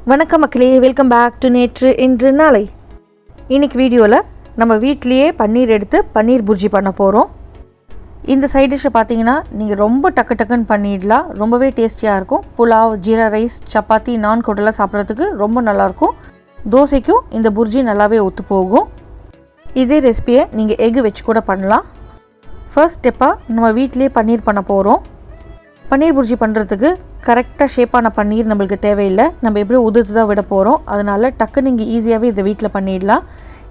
வணக்கம் மக்களே, welcome back to நேற்று இன்று நாளை. இன்றைக்கி வீடியோவில் நம்ம வீட்லேயே பன்னீர் எடுத்து பன்னீர் புர்ஜி பண்ண போகிறோம். இந்த சைட் டிஷ்ஷை பார்த்தீங்கன்னா நீங்கள் ரொம்ப டக்குன்னு பண்ணிடலாம். ரொம்பவே டேஸ்டியாக இருக்கும். புலாவ், ஜீரா ரைஸ், சப்பாத்தி, நான் கூடலாம் சாப்பிட்றதுக்கு ரொம்ப நல்லாயிருக்கும். தோசைக்கும் இந்த புர்ஜி நல்லாவே ஒத்து போகும். இதே ரெசிபியை நீங்கள் எக் வச்சு கூட பண்ணலாம். ஃபர்ஸ்ட் ஸ்டெப்பாக நம்ம வீட்லேயே பன்னீர் பண்ண போகிறோம். பன்னீர் புர்ஜி பண்ணுறதுக்கு கரெக்டாக ஷேப்பான பன்னீர் நம்மளுக்கு தேவையில்லை. நம்ம எப்படியும் உதிர்த்து தான் விட போகிறோம். அதனால் டக்கு நீங்கள் ஈஸியாகவே இதை வீட்டில் பண்ணிடலாம்.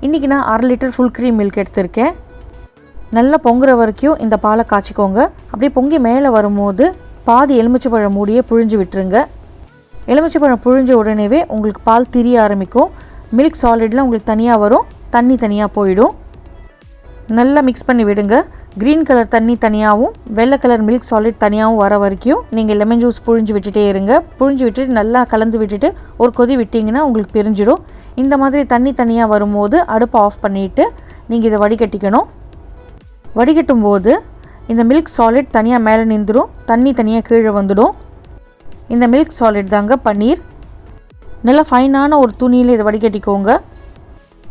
இன்றைக்கி நான் 1/2 லிட்டர் ஃபுல் க்ரீம் மில்க் எடுத்திருக்கேன். நல்லா பொங்குற வரைக்கும் இந்த பாலை காய்ச்சிக்கோங்க. அப்படியே பொங்கி மேலே வரும்போது பாதி எலுமிச்சைப்பழம் மூடியே புழிஞ்சு விட்டுருங்க. எலுமிச்சைப்பழம் புழிஞ்ச உடனேவே உங்களுக்கு பால் திரிய ஆரம்பிக்கும். மில்க் சாலிட்லாம் உங்களுக்கு தனியாக வரும், தண்ணி தனியாக போயிடும். நல்லா மிக்ஸ் பண்ணி விடுங்க. க்ரீன் கலர் தண்ணி தனியாகவும் வெள்ளை கலர் மில்க் சாலிட் தனியாகவும் வர வரைக்கும் நீங்கள் லெமன் ஜூஸ் புழிஞ்சு விட்டுட்டே இருங்க. புழிஞ்சு விட்டுட்டு நல்லா கலந்து விட்டுட்டு ஒரு கொதி விட்டிங்கன்னா உங்களுக்கு பிரிஞ்சிடும். இந்த மாதிரி தண்ணி தனியாக வரும்போது அடுப்பை ஆஃப் பண்ணிவிட்டு நீங்கள் இதை வடிகட்டிக்கணும். வடிகட்டும் போது இந்த மில்க் சாலிட் தனியாக மேலே நின்றுடும், தண்ணி தனியாக கீழே வந்துடும். இந்த மில்க் சாலிட் தாங்க பன்னீர். நல்லா ஃபைனான ஒரு துணியில் இதை வடிகட்டிக்கோங்க.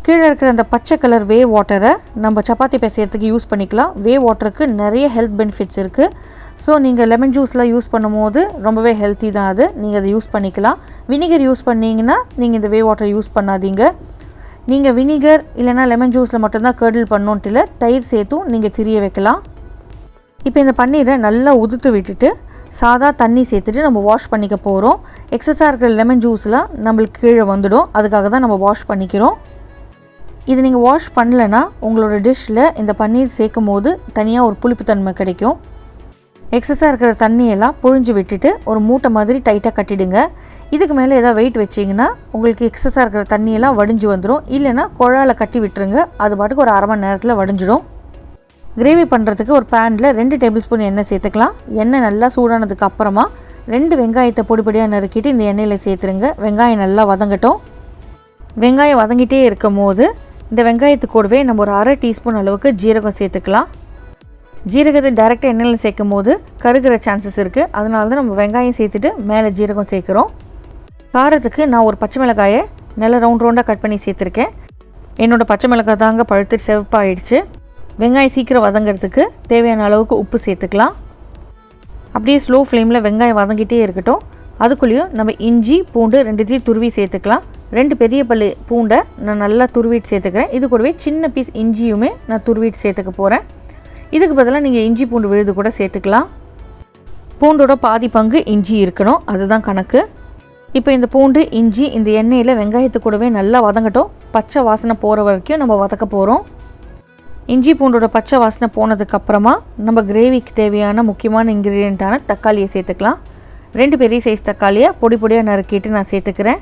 கீழே இருக்கிற அந்த பச்சை கலர் வே வாட்டரை நம்ம சப்பாத்தி பிசையறதுக்கு யூஸ் பண்ணிக்கலாம். வே வாட்டருக்கு நிறைய ஹெல்த் பெனிஃபிட்ஸ் இருக்குது. ஸோ நீங்கள் லெமன் ஜூஸ்லாம் யூஸ் பண்ணும்போது ரொம்பவே ஹெல்த்தி தான் அது. நீங்கள் அதை யூஸ் பண்ணிக்கலாம். வினிகர் யூஸ் பண்ணிங்கன்னா நீங்கள் இந்த வே வாட்டர் யூஸ் பண்ணாதீங்க. நீங்கள் வினிகர் இல்லைனா லெமன் ஜூஸில் மட்டும்தான் கர்டில் பண்ணோன்ட்டு இல்லை, தயிர் சேர்த்தும் நீங்கள் திரிய வைக்கலாம். இப்போ இந்த பன்னீரை நல்லா உதுத்து விட்டுட்டு சாதா தண்ணி சேர்த்துட்டு நம்ம வாஷ் பண்ணிக்க போகிறோம். எக்ஸஸாக இருக்கிற லெமன் ஜூஸ்லாம் நம்மளுக்கு கீழே வந்துடும். அதுக்காக தான் நம்ம வாஷ் பண்ணிக்கிறோம். இது நீங்கள் வாஷ் பண்ணலைன்னா உங்களோட டிஷ்ஷில் இந்த பன்னீர் சேர்க்கும் போது தனியாக ஒரு புளிப்புத்தன்மை கிடைக்கும். எக்ஸஸாக இருக்கிற தண்ணியெல்லாம் புழிஞ்சு விட்டுட்டு ஒரு மூட்டை மாதிரி டைட்டாக கட்டிடுங்க. இதுக்கு மேலே ஏதாவது வெயிட் வச்சிங்கன்னா உங்களுக்கு எக்ஸஸாக இருக்கிற தண்ணியெல்லாம் வடிஞ்சு வந்துடும். இல்லைனா குழாயில் கட்டி விட்டுருங்க. அது பாட்டுக்கு ஒரு 1/2 மணி நேரத்தில் வடிஞ்சிடும். கிரேவி பண்ணுறதுக்கு ஒரு பேனில் 2 டேபிள் ஸ்பூன் எண்ணெய் சேர்த்துக்கலாம். எண்ணெய் நல்லா சூடானதுக்கு அப்புறமா 2 வெங்காயத்தை பொடிப்பொடியாக நறுக்கிட்டு இந்த எண்ணெயில் சேர்த்துருங்க. வெங்காயம் நல்லா வதங்கட்டும். வெங்காயம் வதங்கிட்டே இருக்கும் போது இந்த வெங்காயத்து கூடவே நம்ம ஒரு 1/2 டீஸ்பூன் அளவுக்கு ஜீரகம் சேர்த்துக்கலாம். ஜீரகத்தை டைரெக்டாக எண்ணெயில் சேர்க்கும் போது கருகிற சான்சஸ் இருக்குது. அதனால தான் நம்ம வெங்காயம் சேர்த்துட்டு மேலே ஜீரகம் சேர்க்குறோம். காரத்துக்கு நான் ஒரு பச்சை மிளகாயை நல்லா ரவுண்டாக கட் பண்ணி சேர்த்துருக்கேன். என்னோடய பச்சை மிளகாய் தாங்க பழுத்து செவப்பாயிடுச்சு. வெங்காயம் சீக்கிரம் வதங்கிறதுக்கு தேவையான அளவுக்கு உப்பு சேர்த்துக்கலாம். அப்படியே ஸ்லோ ஃப்ளேமில் வெங்காயம் வதங்கிட்டே இருக்கட்டும். அதுக்குள்ளேயும் நம்ம இஞ்சி பூண்டு 2 துருவி சேர்த்துக்கலாம். 2 பெரிய பல்லு பூண்டை நான் நல்லா துருவிட்டு சேர்த்துக்கிறேன். இது கூடவே சின்ன பீஸ் இஞ்சியுமே நான் துருவிட்டு சேர்த்துக்க போகிறேன். இதுக்கு பதிலாக நீங்கள் இஞ்சி பூண்டு விழுது கூட சேர்த்துக்கலாம். பூண்டோட பாதி பங்கு இஞ்சி இருக்கணும், அதுதான் கணக்கு. இப்போ இந்த பூண்டு இஞ்சி இந்த எண்ணெயில் வெங்காயத்து கூடவே நல்லா வதங்கட்டும். பச்சை வாசனை போகிற வரைக்கும் நம்ம வதக்க போகிறோம். இஞ்சி பூண்டோட பச்சை வாசனை போனதுக்கப்புறமா நம்ம கிரேவிக்கு தேவையான முக்கியமான இன்க்ரீடியண்ட்டான தக்காளியை சேர்த்துக்கலாம். 2 பெரிய சைஸ் தக்காளியை பொடியாக நறுக்கிட்டு நான் சேர்த்துக்கிறேன்.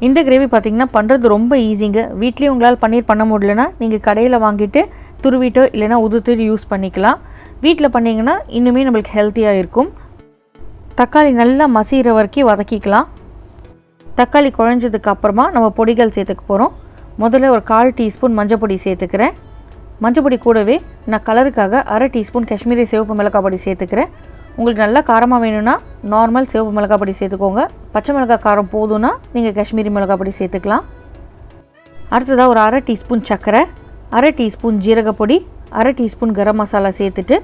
இந்த கிரேவி பார்த்திங்கன்னா பண்ணுறது ரொம்ப ஈஸிங்க. வீட்லேயே உங்களால் பன்னீர் பண்ண முடியலன்னா நீங்கள் கடையில் வாங்கிட்டு துருவிட்டோ இல்லைனா உதுத்து யூஸ் பண்ணிக்கலாம். வீட்டில் பண்ணிங்கன்னா இன்னுமே நம்மளுக்கு ஹெல்த்தியாக இருக்கும். தக்காளி நல்லா மசிகிற வரைக்கும் வதக்கிக்கலாம். தக்காளி குழஞ்சதுக்கு அப்புறமா நம்ம பொடிகள் சேர்த்துக்க போகிறோம். முதல்ல ஒரு 1/4 டீஸ்பூன் மஞ்சள் பொடி சேர்த்துக்கிறேன். மஞ்சள் பொடி கூடவே நான் கலருக்காக 1/2 டீஸ்பூன் காஷ்மீரி சிவப்பு மிளகாய் பொடி சேர்த்துக்கிறேன். உங்களுக்கு நல்லா காரமாக வேணும்னா நார்மல் சிவப்பு மிளகாய் பொடி சேர்த்துக்கோங்க. பச்சை மிளகாய் காரம் போதும்னா நீங்கள் காஷ்மீரி மிளகாய் பொடி சேர்த்துக்கலாம். அடுத்ததாக ஒரு 1/2 டீஸ்பூன் சர்க்கரை, 1/2 டீஸ்பூன் ஜீரகப்பொடி, 1/2 டீஸ்பூன் கரம் மசாலா சேர்த்துட்டு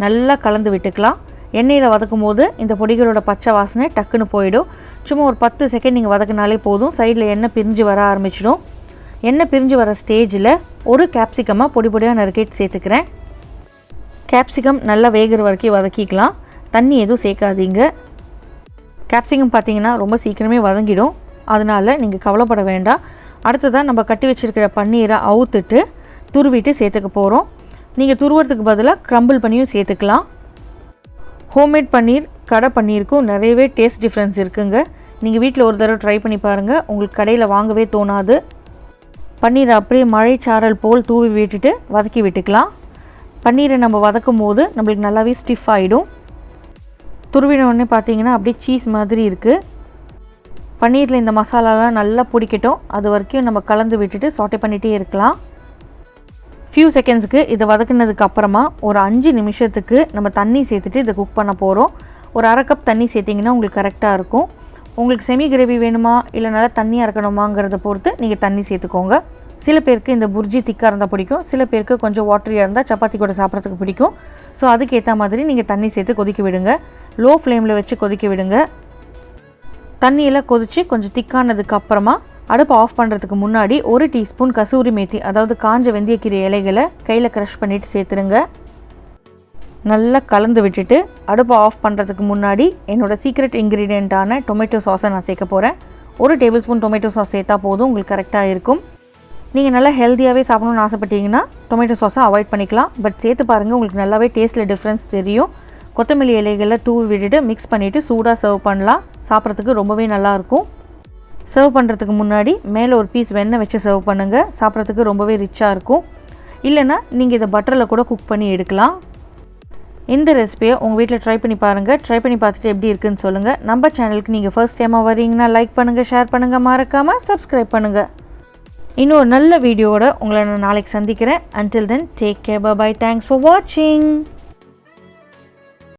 நல்லா கலந்து விட்டுக்கலாம். எண்ணெயில் வதக்கும் போது இந்த பொடிகளோட பச்சை வாசனை டக்குன்னு போயிடும். சும்மா ஒரு 10 செகண்ட் நீங்கள் வதக்கினாலே போதும். சைடில் எண்ணெய் பிரிஞ்சு வர ஆரம்பிச்சிடும். எண்ணெய் பிரிஞ்சு வர ஸ்டேஜில் ஒரு கேப்சிகமாக பொடியாக நறுக்கிட்டு சேர்த்துக்கிறேன். கேப்சிகம் நல்லா வேகிற வரைக்கும் வதக்கிக்கலாம். தண்ணி எதுவும் சேர்க்காதீங்க. கேப்சிகம் பார்த்திங்கன்னா ரொம்ப சீக்கிரமே வதங்கிடும். அதனால் நீங்கள் கவலைப்பட வேண்டாம். அடுத்ததாக நம்ம கட்டி வச்சுருக்கிற பன்னீரை அவுத்துட்டு துருவிட்டு சேர்த்துக்க போகிறோம். நீங்கள் துருவறதுக்கு பதிலாக க்ரம்பிள் பண்ணியும் சேர்த்துக்கலாம். ஹோம்மேட் பன்னீர் கடை பன்னீருக்கும் நிறையவே டேஸ்ட் டிஃப்ரென்ஸ் இருக்குங்க. நீங்கள் வீட்டில் ஒரு தடவை ட்ரை பண்ணி பாருங்கள். உங்களுக்கு கடையில் வாங்கவே தோணாது. பன்னீரை அப்படியே மழை சாரல் போல் தூவி விட்டுட்டு வதக்கி விட்டுக்கலாம். பன்னீரை நம்ம வதக்கும் போது நம்மளுக்கு நல்லாவே ஸ்டிஃப் ஆகிடும். துருவின உடனே பார்த்தீங்கன்னா அப்படியே சீஸ் மாதிரி இருக்குது. பன்னீரில் இந்த மசாலாலாம் நல்லா பிடிக்கட்டும். அது வரைக்கும் நம்ம கலந்து விட்டுட்டு சாட்டே பண்ணிகிட்டே இருக்கலாம். ஃபியூ செகண்ட்ஸுக்கு இதை வதக்கினதுக்கு அப்புறமா ஒரு 5 நிமிஷத்துக்கு நம்ம தண்ணி சேர்த்துட்டு இதை குக் பண்ண போகிறோம். ஒரு 1/2 கப் தண்ணி சேர்த்திங்கன்னா உங்களுக்கு கரெக்டாக இருக்கும். உங்களுக்கு செமி கிரேவி வேணுமா இல்லை நல்லா தண்ணியாக இருக்கணுமாங்கிறத பொறுத்து நீங்கள் தண்ணி சேர்த்துக்கோங்க. சில பேருக்கு இந்த புர்ஜி திக்காக இருந்தால் பிடிக்கும், சில பேருக்கு கொஞ்சம் வாட்டரியாக இருந்தால் சப்பாத்தி கூட சாப்பிட்றதுக்கு பிடிக்கும். ஸோ அதுக்கேற்ற மாதிரி நீங்கள் தண்ணி சேர்த்து கொதிக்க விடுங்க. லோ ஃப்ளேமில் வச்சு கொதிக்க விடுங்க. தண்ணியெல்லாம் கொதித்து கொஞ்சம் திக்கானதுக்கு அப்புறமா அடுப்பை ஆஃப் பண்ணுறதுக்கு முன்னாடி 1 டீஸ்பூன் கசூரி மேத்தி, அதாவது காஞ்ச வெந்தயக்கீரை இலைகளை கையில் க்ரஷ் பண்ணிவிட்டு சேர்த்துருங்க. நல்லா கலந்து விட்டுட்டு அடுப்பை ஆஃப் பண்ணுறதுக்கு முன்னாடி என்னோடய சீக்ரெட் இன்க்ரீடியண்ட்டான டொமேட்டோ சாஸை நான் சேர்க்க போகிறேன். 1 டேபிள் ஸ்பூன் டொமேட்டோ சாஸ் சேர்த்தா போதும், உங்களுக்கு கரெக்டாக இருக்கும். நீங்கள் நல்லா ஹெல்த்தியாகவே சாப்பிடணும்னு ஆசைப்பட்டீங்கன்னா டொமேட்டோ சாஸை அவாய்ட் பண்ணிக்கலாம். பட் சேர்த்து பாருங்கள், உங்களுக்கு நல்லாவே டேஸ்ட்டில் டிஃப்ரென்ஸ் தெரியும். கொத்தமல்லி இலைகளை தூவி விட்டுட்டு மிக்ஸ் பண்ணிவிட்டு சூடாக சர்வ் பண்ணலாம். சாப்பிட்றதுக்கு ரொம்பவே நல்லாயிருக்கும். சர்வ் பண்ணுறதுக்கு முன்னாடி மேலே ஒரு பீஸ் வெண்ணெய் வச்சு சர்வ் பண்ணுங்கள். சாப்பிட்றதுக்கு ரொம்பவே ரிச்சாக இருக்கும். இல்லைனா நீங்கள் இதை பட்டரில் கூட குக் பண்ணி எடுக்கலாம். இந்த ரெசிபியை உங்கள் வீட்டில் ட்ரை பண்ணி பாருங்கள். ட்ரை பண்ணி பார்த்துட்டு எப்படி இருக்குன்னு சொல்லுங்கள். நம்ம சேனலுக்கு நீங்கள் ஃபர்ஸ்ட் டைமாக வரீங்கன்னா லைக் பண்ணுங்கள், ஷேர் பண்ணுங்கள், மறக்காமல் சப்ஸ்கிரைப் பண்ணுங்கள். இன்னொரு நல்ல வீடியோவோட உங்களை நான் நாளைக்கு சந்திக்கிறேன். Until then, take care, bye bye, thanks for watching.